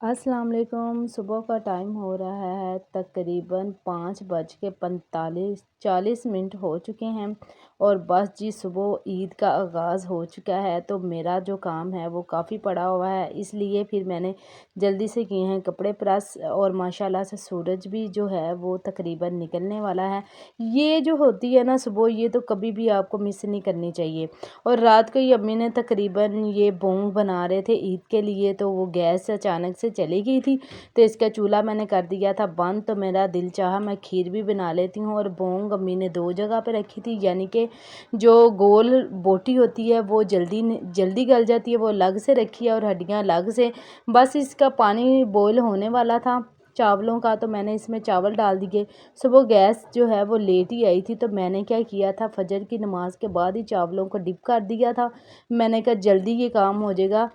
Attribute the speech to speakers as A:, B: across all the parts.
A: अस्सलाम वालेकुम। सुबह का टाइम हो रहा है, तकरीबन 5:45 हो चुके हैं और बस जी सुबह ईद का आगाज़ हो चुका है। तो मेरा जो काम है वो काफ़ी पड़ा हुआ है, इसलिए फिर मैंने जल्दी से किए हैं कपड़े प्रेस और माशाल्लाह से सूरज भी जो है वो तकरीबन निकलने वाला है। ये जो होती है ना सुबह, ये तो कभी भी आपको मिस नहीं करनी चाहिए। और रात को ही अम्मी ने तकरीबन ये बोंग बना रहे थे ईद के लिए, तो वो गैस अचानक से चली गई थी, तो इसका चूल्हा मैंने कर दिया था बंद। तो मेरा दिल चाहा मैं खीर भी बना लेती हूँ। और बोंग अम्मी ने दो जगह पे रखी थी, यानी कि जो गोल बोटी होती है वो जल्दी जल्दी गल जाती है, वो अलग से रखी है और हड्डियाँ अलग से। बस इसका पानी बॉयल होने वाला था चावलों का, तो मैंने इसमें चावल डाल दिए। सुबह गैस जो है वो लेट ही आई थी, तो मैंने क्या किया था, फजर की नमाज के बाद ही चावलों को डिप कर दिया था। मैंने कहा जल्दी ये काम हो जाएगा।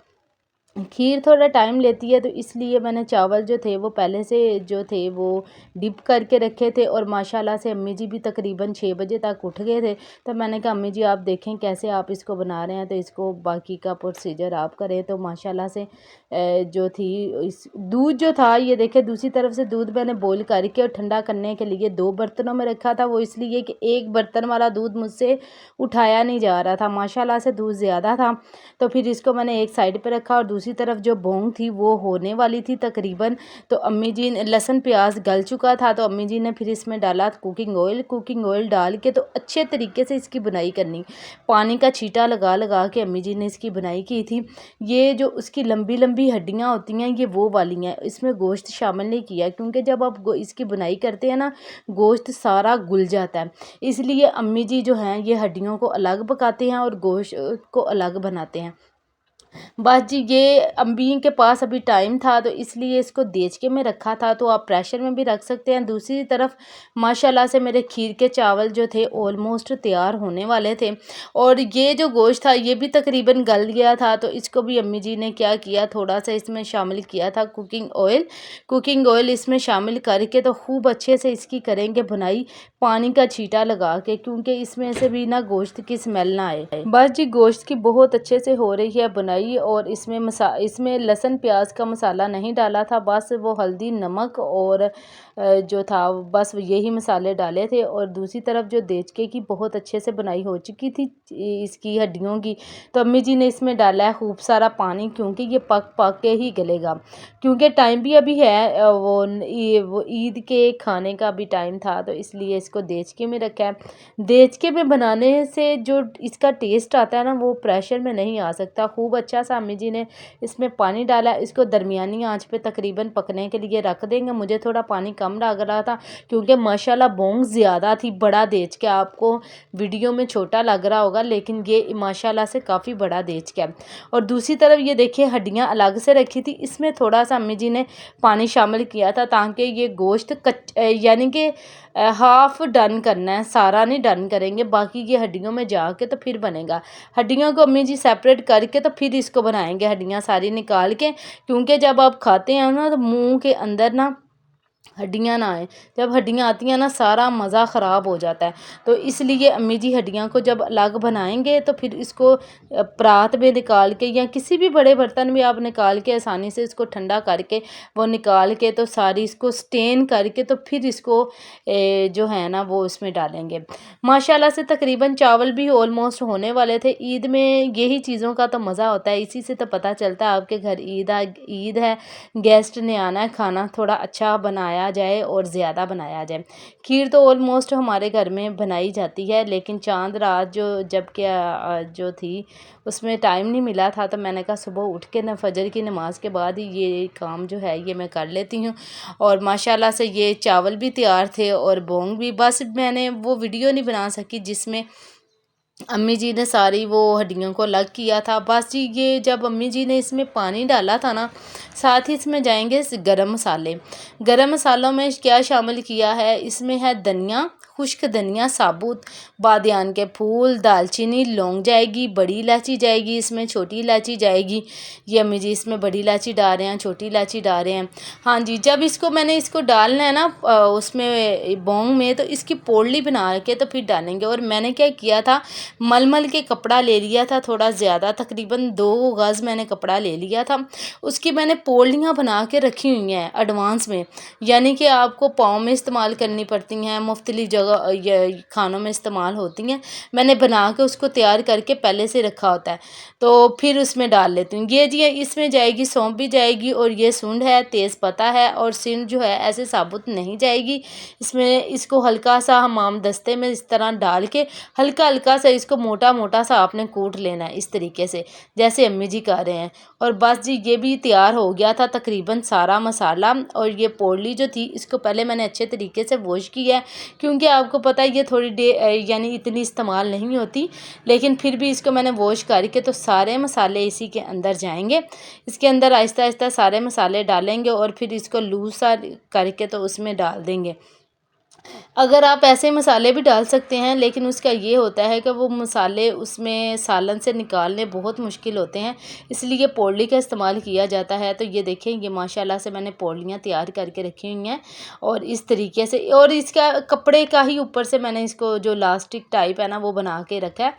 A: खीर थोड़ा टाइम लेती है, तो इसलिए मैंने चावल जो थे वो पहले से जो थे वो डिप करके रखे थे। और माशाल्लाह से अम्मी जी भी तकरीबन 6 बजे तक उठ गए थे, तो मैंने कहा अम्मी जी आप देखें कैसे आप इसको बना रहे हैं, तो इसको बाकी का प्रोसीजर आप करें। तो माशाल्लाह से जो थी इस दूध जो था, ये देखें दूसरी तरफ से दूध मैंने बॉईल करके और ठंडा करने के लिए 2 बर्तनों में रखा था। वो इसलिए कि एक बर्तन वाला दूध मुझसे उठाया नहीं जा रहा था, माशाल्लाह से दूध ज़्यादा था। तो फिर इसको मैंने एक साइड पे रखा और दूसरी तरफ जो बोंग थी वो होने वाली थी तकरीबन। तो अम्मी जी ने लहसुन प्याज गल चुका था, तो अम्मी जी ने फिर इसमें डाला कुकिंग ऑयल डाल के तो अच्छे तरीके से इसकी बुनाई करनी। पानी का छींटा लगा लगा के अम्मी जी ने इसकी बुनाई की थी। ये जो उसकी लंबी लंबी हड्डियाँ होती हैं ये वो वाली हैं, इसमें गोश्त शामिल नहीं किया, क्योंकि जब आप इसकी बुनाई करते हैं ना गोश्त सारा घुल जाता है। इसलिए अम्मी जी जो हैं ये हड्डियों को अलग पकाते हैं और गोश्त को अलग बनाते हैं। बस जी ये अम्मी के पास अभी टाइम था, तो इसलिए इसको देचके में रखा था, तो आप प्रेशर में भी रख सकते हैं। दूसरी तरफ माशाल्लाह से मेरे खीर के चावल जो थे ऑलमोस्ट तैयार होने वाले थे और ये जो गोश्त था ये भी तकरीबन गल गया था। तो इसको भी अम्मी जी ने क्या किया, थोड़ा सा इसमें शामिल किया था कुकिंग ऑयल इसमें शामिल करके तो खूब अच्छे से इसकी करेंगे भुनाई पानी का छींटा लगा के, क्योंकि इसमें से भी ना गोश्त की स्मेल ना आए। बस जी गोश्त की बहुत अच्छे से हो रही है बुनाई और इसमें लहसुन प्याज का मसाला नहीं डाला था, बस वो हल्दी नमक और जो था बस यही मसाले डाले थे। और दूसरी तरफ जो देचके की बहुत अच्छे से बुनाई हो चुकी थी इसकी हड्डियों की, तो अम्मी जी ने इसमें डाला है खूब सारा पानी, क्योंकि ये पक पक के ही गलेगा, क्योंकि टाइम भी अभी है वो ईद के खाने का भी टाइम था, तो इसलिए इसको देचके में रखा है। देचके में बनाने से जो इसका टेस्ट आता है ना वो प्रेशर में नहीं आ सकता। खूब अच्छा सा अम्मी जी ने इसमें पानी डाला, इसको दरमियानी आंच पे तकरीबन पकने के लिए रख देंगे। मुझे थोड़ा पानी कम लग रहा था, क्योंकि माशाल्लाह बोंग ज़्यादा थी, बड़ा देचका, आपको वीडियो में छोटा लग रहा होगा लेकिन ये माशाल्लाह से काफ़ी बड़ा देचका है। और दूसरी तरफ ये देखिए हड्डियाँ अलग से रखी थी, इसमें थोड़ा सा अम्मी जी ने पानी शामिल किया था ताकि ये गोश्त यानी कि हाफ डन करना है, सारा नहीं डन करेंगे, बाकी ये हड्डियों में जाके तो फिर बनेगा। हड्डियों को अम्मी जी सेपरेट करके तो फिर इसको बनाएंगे, हड्डियाँ सारी निकाल के, क्योंकि जब आप खाते हैं ना तो मुंह के अंदर ना हड्डियाँ ना आए। जब हड्डियाँ आती हैं ना सारा मज़ा ख़राब हो जाता है, तो इसलिए अम्मी जी हड्डियाँ को जब अलग बनाएंगे तो फिर इसको परात में निकाल के या किसी भी बड़े बर्तन में आप निकाल के आसानी से इसको ठंडा करके वो निकाल के तो सारी इसको स्टेन करके तो फिर इसको जो है ना वो इसमें डालेंगे। माशाल्लाह से तकरीबन चावल भी ऑलमोस्ट होने वाले थे। ईद में यही चीज़ों का तो मज़ा होता है, इसी से तो पता चलता है आपके घर ईद है, गेस्ट ने आना है, खाना थोड़ा अच्छा बनाया जाए और ज़्यादा बनाया जाए। खीर तो ऑलमोस्ट हमारे घर में बनाई जाती है, लेकिन चाँद रात जो थी उसमें टाइम नहीं मिला था, तो मैंने कहा सुबह उठ के ना फजर की नमाज के बाद ही ये काम जो है ये मैं कर लेती हूँ। और माशाल्लाह से ये चावल भी तैयार थे और बोंग भी, बस मैंने वो वीडियो नहीं बना सकी जिसमें अम्मी जी ने सारी वो हड्डियों को अलग किया था। बस जी ये जब अम्मी जी ने इसमें पानी डाला था ना, साथ ही इसमें जाएंगे गरम मसाले। गरम मसालों में क्या शामिल किया है, इसमें है धनिया, खुश्क धनिया साबुत, बादियान के फूल, दालचीनी, लौंग जाएगी, बड़ी इलायची जाएगी, इसमें छोटी इलायची जाएगी। ये अम्मी जी इसमें बड़ी इलायची डाल रहे हैं, छोटी इलायची डाल रहे हैं। हाँ जी, जब मैंने इसको डालना है ना उसमें बोंग में, तो इसकी पोटली बना के तो फिर डालेंगे। और मैंने क्या किया था, मलमल के कपड़ा ले लिया था थोड़ा ज़्यादा, तकरीबन 2 गज़ मैंने कपड़ा ले लिया था, उसकी मैंने पोलियाँ बना के रखी हुई हैं एडवांस में, यानी कि आपको पाँव में इस्तेमाल करनी पड़ती हैं, मुख्तलिफ जगह ये खानों में इस्तेमाल होती हैं। मैंने बना के उसको तैयार करके पहले से रखा होता है, तो फिर उसमें डाल लेती हूँ। ये जी इसमें जाएगी सौंफ भी जाएगी, और ये सूंड है, तेज़पत्ता है, और सिंध जो है ऐसे साबुत नहीं जाएगी। इसमें इसको हल्का सा हमाम दस्ते में इस तरह डाल के हल्का हल्का सा इसको मोटा मोटा सा आपने कूट लेना है, इस तरीके से जैसे अम्मी जी कर रहे हैं। और बस जी ये भी तैयार हो गया था तकरीबन सारा मसाला। और ये पोटली जो थी इसको पहले मैंने अच्छे तरीके से वॉश किया है, क्योंकि आपको पता है ये थोड़ी यानी इतनी इस्तेमाल नहीं होती, लेकिन फिर भी इसको मैंने वॉश करके तो सारे मसाले इसी के अंदर जाएंगे। इसके अंदर आहिस्ता आहिस्ता सारे मसाले डालेंगे और फिर इसको लूज सा करके तो उसमें डाल देंगे। अगर आप ऐसे मसाले भी डाल सकते हैं, लेकिन उसका ये होता है कि वो मसाले उसमें सालन से निकालने बहुत मुश्किल होते हैं, इसलिए पोटली का इस्तेमाल किया जाता है। तो ये देखें, ये माशाल्लाह से मैंने पोटलियाँ तैयार करके रखी हुई हैं, और इस तरीके से, और इसका कपड़े का ही ऊपर से मैंने इसको जो लास्टिक टाइप है ना वो बना के रखा है,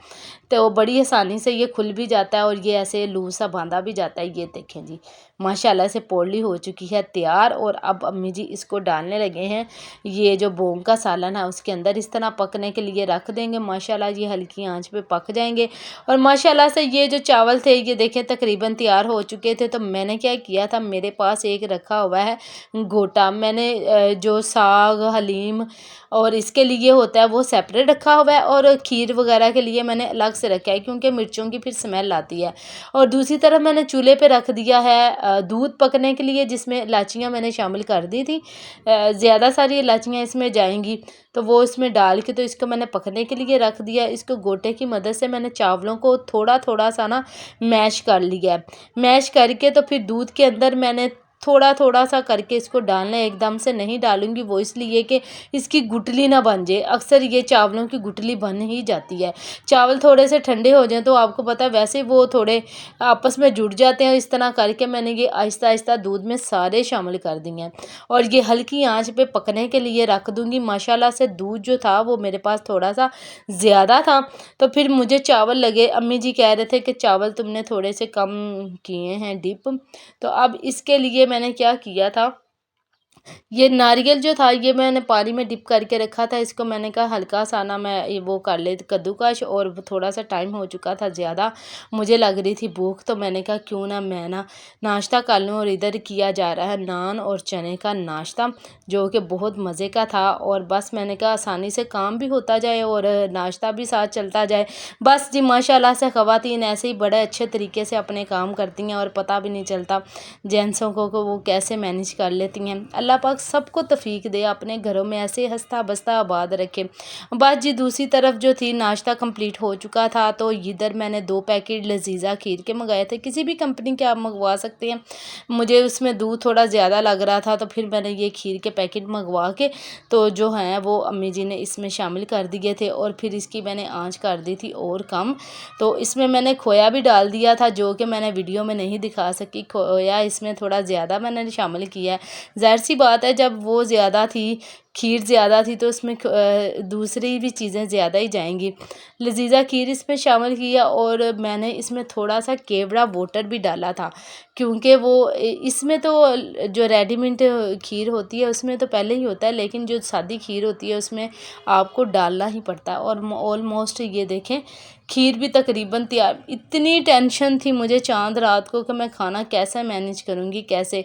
A: तो बड़ी आसानी से ये खुल भी जाता है और ये ऐसे लूज सा बांधा भी जाता है। ये देखें जी, माशाल्लाह से पोटली हो चुकी है तैयार, और अब अम्मी जी इसको डालने लगे हैं। ये जो बोंग का सालन है उसके अंदर इस तरह पकने के लिए रख देंगे। माशाल्लाह ये हल्की आंच पे पक जाएंगे, और माशाल्लाह से ये जो चावल थे ये देखें तकरीबन तैयार हो चुके थे। तो मैंने क्या किया था, मेरे पास एक रखा हुआ है घोटा, मैंने जो साग हलीम और इसके लिए होता है वो सेपरेट रखा हुआ है, और खीर वगैरह के लिए मैंने अलग से रखा है, क्योंकि मिर्चों की फिर स्मेल आती है। और दूसरी तरफ मैंने चूल्हे पे रख दिया है दूध पकने के लिए, जिसमें इलायचियाँ मैंने शामिल कर दी थी। ज़्यादा सारी इलायचियाँ इसमें जाएंगी, तो वो इसमें डाल के तो इसको मैंने पकने के लिए रख दिया। इसको गोटे की मदद से मैंने चावलों को थोड़ा थोड़ा सा ना मैश कर लिया है। मैश करके तो फिर दूध के अंदर मैंने थोड़ा थोड़ा सा करके इसको डालना है, एकदम से नहीं डालूंगी, वो इसलिए कि इसकी गुठली ना बन जाए। अक्सर ये चावलों की गुठली बन ही जाती है। चावल थोड़े से ठंडे हो जाएं तो आपको पता है वैसे वो थोड़े आपस में जुड़ जाते हैं। इस तरह करके मैंने ये आहिस्ता आहिस्ता दूध में सारे शामिल कर दिए हैं, और ये हल्की आंच पे पकने के लिए रख दूंगी। माशाल्लाह से दूध जो था वो मेरे पास थोड़ा सा ज़्यादा था, तो फिर मुझे चावल लगे, अम्मी जी कह रहे थे कि चावल तुमने थोड़े से कम किए हैं डिप। तो अब इसके लिए मैंने क्या किया था, ये नारियल जो था ये मैंने पानी में डिप करके रखा था। इसको मैंने कहा हल्का सा ना मैं ये वो कर ले कद्दूकश, और थोड़ा सा टाइम हो चुका था ज़्यादा, मुझे लग रही थी भूख, तो मैंने कहा क्यों ना मैं ना नाश्ता कर लूँ। और इधर किया जा रहा है नान और चने का नाश्ता, जो कि बहुत मज़े का था। और बस मैंने कहा आसानी से काम भी होता जाए और नाश्ता भी साथ चलता जाए। बस जी माशाल्लाह से ख़वातीन ऐसे ही बड़े अच्छे तरीके से अपने काम करती हैं, और पता भी नहीं चलता जेंट्सों को वो कैसे मैनेज कर लेती हैं। अल्लाह पाक सबको तौफीक दे, अपने घरों में ऐसे हंसता बसता आबाद रखे। बस जी दूसरी तरफ जो थी नाश्ता कंप्लीट हो चुका था, तो इधर मैंने 2 पैकेट लजीजा खीर के मंगाए थे, किसी भी कंपनी के आप मंगवा सकते हैं। मुझे उसमें दूध थोड़ा ज़्यादा लग रहा था, तो फिर मैंने ये खीर के पैकेट मंगवा के तो जो हैं वो अम्मी जी ने इसमें शामिल कर दिए थे, और फिर इसकी मैंने आंच कर दी थी और कम। तो इसमें मैंने खोया भी डाल दिया था, जो कि मैंने वीडियो में नहीं दिखा सकी। खोया इसमें थोड़ा ज़्यादा मैंने शामिल किया है, ज़ाहिर सी बात है जब वो ज़्यादा थी, खीर ज़्यादा थी, तो उसमें दूसरी भी चीज़ें ज़्यादा ही जाएंगी। लजीजा खीर इसमें शामिल किया, और मैंने इसमें थोड़ा सा केवड़ा वाटर भी डाला था, क्योंकि वो इसमें तो जो रेडीमेड खीर होती है उसमें तो पहले ही होता है, लेकिन जो सादी खीर होती है उसमें आपको डालना ही पड़ता है। और ऑलमोस्ट ये देखें खीर भी तकरीबन तैयार। इतनी टेंशन थी मुझे चांद रात को कि मैं खाना कैसे मैनेज करूँगी कैसे।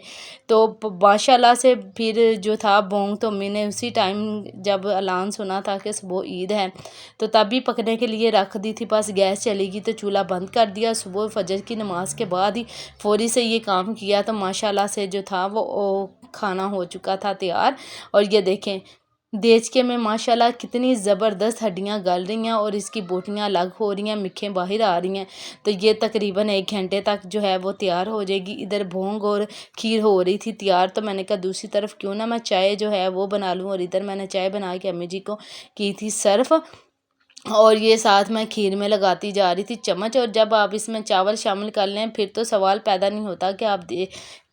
A: तो माशाल्लाह से फिर जो था बोंग तो अम्मी ने उसी टाइम जब ऐलान सुना था कि सुबह ईद है, तो तभी पकने के लिए रख दी थी। बस गैस चलेगी तो चूल्हा बंद कर दिया, सुबह फजर की नमाज के बाद ही फ़ौरी से ये काम किया, तो माशाल्लाह से जो था वो खाना हो चुका था तैयार। और ये देखें देचके में माशाल्लाह कितनी ज़बरदस्त हड्डियां गल रही हैं, और इसकी बोटियां अलग हो रही हैं, मिखें बाहर आ रही हैं। तो ये तकरीबन 1 घंटे तक जो है वो तैयार हो जाएगी। इधर भोंग और खीर हो रही थी तैयार, तो मैंने कहा दूसरी तरफ क्यों ना मैं चाय जो है वो बना लूँ, और इधर मैंने चाय बना के अम्मी जी को की थी सर्व। और ये साथ मैं खीर में लगाती जा रही थी चम्मच। और जब आप इसमें चावल शामिल कर लें फिर तो सवाल पैदा नहीं होता कि आप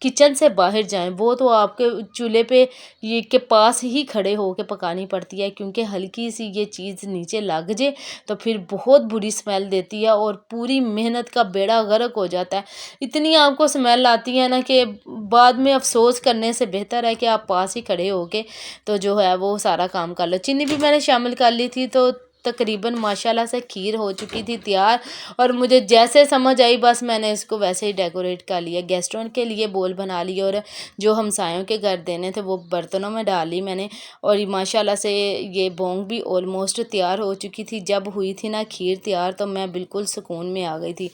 A: किचन से बाहर जाएं, वो तो आपके चूल्हे पे ये के पास ही खड़े होकर पकानी पड़ती है, क्योंकि हल्की सी ये चीज़ नीचे लग जाए तो फिर बहुत बुरी स्मेल देती है और पूरी मेहनत का बेड़ा गर्क हो जाता है। इतनी आपको स्मेल आती है ना कि बाद में अफसोस करने से बेहतर है कि आप पास ही खड़े होके तो जो है वो सारा काम कर लो। चीनी भी मैंने शामिल कर ली थी, तो तकरीबन माशाल्लाह से खीर हो चुकी थी तैयार। और मुझे जैसे समझ आई बस मैंने इसको वैसे ही डेकोरेट कर लिया। गेस्टों के लिए बोल बना लिए और जो हमसायों के घर देने थे वो बर्तनों में डाली मैंने। और ये माशाल्लाह से ये बोंग भी ऑलमोस्ट तैयार हो चुकी थी। जब हुई थी ना खीर तैयार तो मैं बिल्कुल सुकून में आ गई थी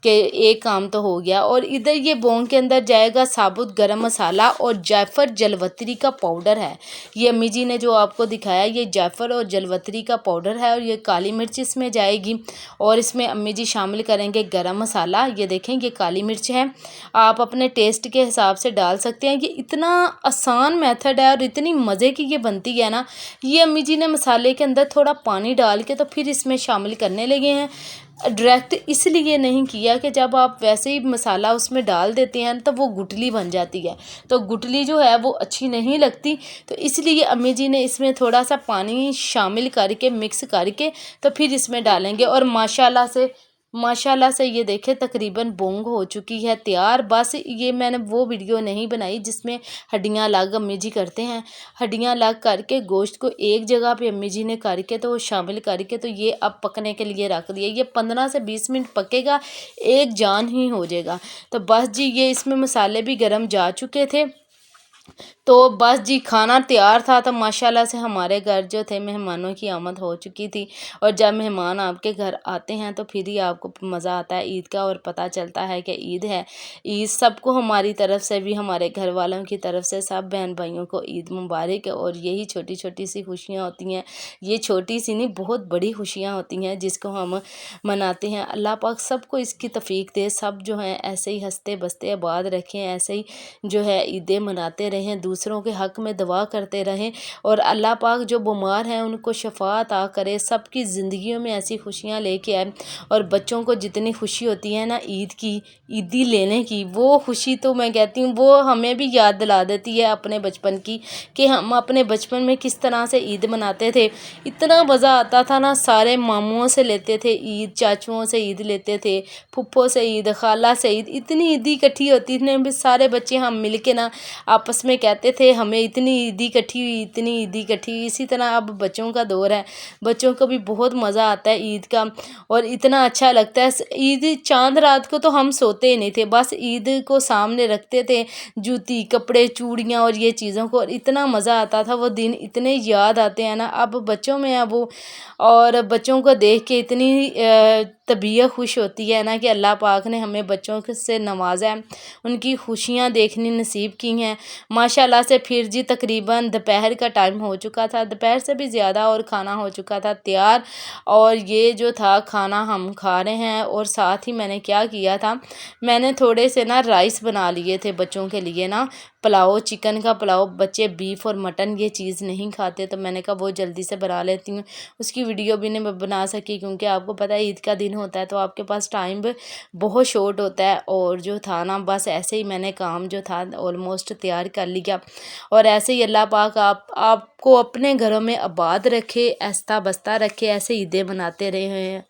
A: कि एक काम तो हो गया। और इधर ये बोंग के अंदर जाएगा साबुत गरम मसाला और जायफर जलवतरी का पाउडर है। ये अम्मी जी ने जो आपको दिखाया ये जायफर और जलवतरी का पाउडर है। और ये काली मिर्च इसमें जाएगी और इसमें अम्मी जी शामिल करेंगे गरम मसाला। ये देखें ये काली मिर्च है, आप अपने टेस्ट के हिसाब से डाल सकते हैं। ये इतना आसान मेथड है और इतनी मज़े की ये बनती है ना। ये अम्मी जी ने मसाले के अंदर थोड़ा पानी डाल के तो फिर इसमें शामिल करने लगे हैं। डायरेक्ट इसलिए नहीं किया कि जब आप वैसे ही मसाला उसमें डाल देते हैं तो वो गुठली बन जाती है, तो गुठली जो है वो अच्छी नहीं लगती। तो इसलिए अम्मी जी ने इसमें थोड़ा सा पानी शामिल करके मिक्स करके तो फिर इसमें डालेंगे। और माशाल्लाह से ये देखें तकरीबन बोंग हो चुकी है तैयार। बस ये मैंने वो वीडियो नहीं बनाई जिसमें हड्डियाँ अलग अम्मी जी करते हैं। हड्डियाँ अलग करके गोश्त को एक जगह पे अम्मी जी ने करके तो शामिल करके तो ये अब पकने के लिए रख दिया। ये 15 से 20 मिनट पकेगा, एक जान ही हो जाएगा। तो बस जी ये इसमें मसाले भी गरम जा चुके थे, तो बस जी खाना तैयार था। तो माशाल्लाह से हमारे घर जो थे मेहमानों की आमद हो चुकी थी। और जब मेहमान आपके घर आते हैं तो फिर ही आपको मज़ा आता है ईद का और पता चलता है कि ईद है। ईद सबको हमारी तरफ से भी, हमारे घर वालों की तरफ से सब बहन भाइयों को ईद मुबारक। और यही छोटी छोटी सी खुशियाँ होती हैं, ये छोटी सी नहीं बहुत बड़ी खुशियाँ होती हैं जिसको हम मनाते हैं। अल्लाह पाक सबको इसकी तौफीक दे, सब जो हैं ऐसे ही हंसते बसते आबाद रखें, ऐसे ही जो है ईदें मनाते रहें, दूसरों के हक़ में दुआ करते रहें। और अल्लाह पाक जो बीमार हैं उनको शफ़ा अता करे, सबकी ज़िंदगियों में ऐसी खुशियाँ लेके आए। और बच्चों को जितनी खुशी होती है ना ईद की, ईदी लेने की, वो खुशी तो मैं कहती हूँ वो हमें भी याद दिला देती है अपने बचपन की, कि हम अपने बचपन में किस तरह से ईद मनाते थे। इतना मज़ा आता था ना, सारे मामुओं से लेते थे ईद, चाचुओं से ईद लेते थे, फुप्फो से ईद, खाला से ईद, इतनी ईदी इकट्ठी होती थी ना, सारे बच्चे हम मिल के ना आपस में कहते थे हमें इतनी ईदी इकट्ठी हुई, इतनी ईदी इकट्ठी हुई। इसी तरह अब बच्चों का दौर है, बच्चों को भी बहुत मज़ा आता है ईद का। और इतना अच्छा लगता है ईद चांद रात को तो हम सोते ही नहीं थे, बस ईद को सामने रखते थे, जूती कपड़े चूड़ियाँ और ये चीज़ों को। और इतना मज़ा आता था वो दिन, इतने याद आते हैं ना अब बच्चों में अब वो। और बच्चों को देख के इतनी तबीयत खुश होती है ना कि अल्लाह पाक ने हमें बच्चों से नवाजा है, उनकी खुशियाँ देखनी नसीब की हैं माशाल्लाह से। फिर जी तकरीबन दोपहर का टाइम हो चुका था, दोपहर से भी ज़्यादा, और खाना हो चुका था तैयार। और ये जो था खाना हम खा रहे हैं। और साथ ही मैंने क्या किया था, मैंने थोड़े से ना राइस बना लिए थे बच्चों के लिए ना, पुलाव, चिकन का पुलाव। बच्चे बीफ और मटन ये चीज़ नहीं खाते, तो मैंने कहा वो जल्दी से बना लेती हूँ। उसकी वीडियो भी नहीं बना सकी क्योंकि आपको पता है ईद का दिन होता है तो आपके पास टाइम भी बहुत शॉर्ट होता है। और जो था ना बस ऐसे ही मैंने काम जो था ऑलमोस्ट तैयार कर लिया। और ऐसे ही अल्लाह पाक आपको अपने घरों में आबाद रखे, ऐसा बसता रखे, ऐसे ईदें मनाते रहे हैं।